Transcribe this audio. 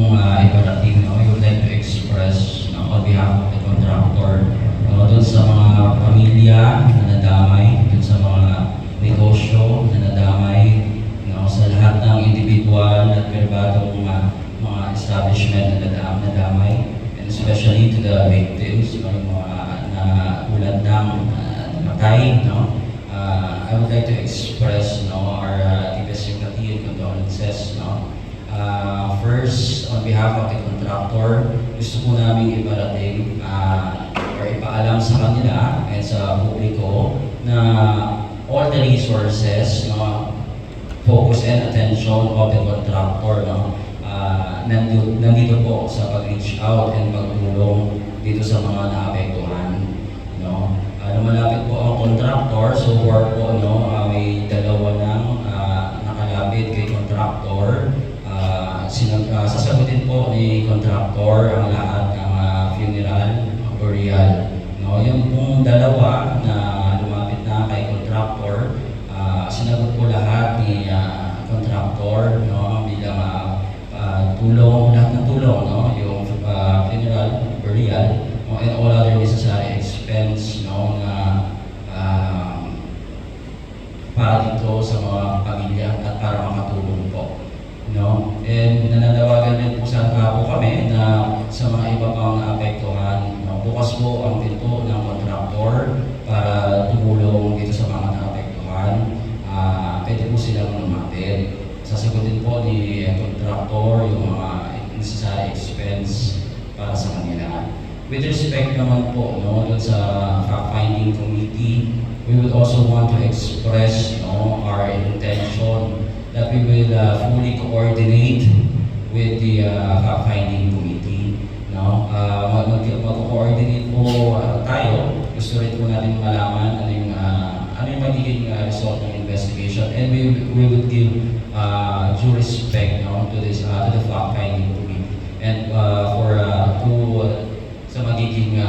pong iparating, no, we would like to express, no, on behalf of the contractor, no, dun sa mga pamilya na nadamay, dun sa mga negosyo na nadamay, no, sa lahat ng individual at pribadong mga establishment na nadamay, and especially to the victims, no, yung mga ulat ng namatay, no. I would like to express, no, our deepest sympathy and condolences, no. First, on behalf of the contractor, gusto po namin iparating or ipaalam sa kanila and sa publiko na all the resources, no, focus and attention of the contractor, no, nandito po sa pag-reach out and pagtulong dito sa mga naapektuhan, no. Lumalapit po ang contractor, so far po, no, may dalawa ng nakalapit kay contractor. Sasagutin po ni contractor ang lahat ng funeral, burial, no. Yung pong dalawa na lumapit na kay contractor, sinagot po lahat ni contractor, no, bilang tulong, lahat ng tulong, no, yung funeral, burial, no, and all other necessary expense, no, na para dito sa mga pamilya at para makatulong po, no. And nananawagan din po po kami na sa mga iba pang naapektuhan, no, bukas po ang pinto ng contractor para tumulong dito sa mga naapektuhan. Pwede po silang lumapit. Sasagutin po ni contractor yung mga necessary expense para sa kanila. With respect naman po, no, dun sa fact-finding committee, we would also want to express, no, our intention that we will fully coordinate with the fact-finding committee, no. Mag-coordinate po tayo. Gusto rin po natin malaman ano yung magiging result ng investigation, and we would give due respect, no, to this to the fact-finding committee and sa magiging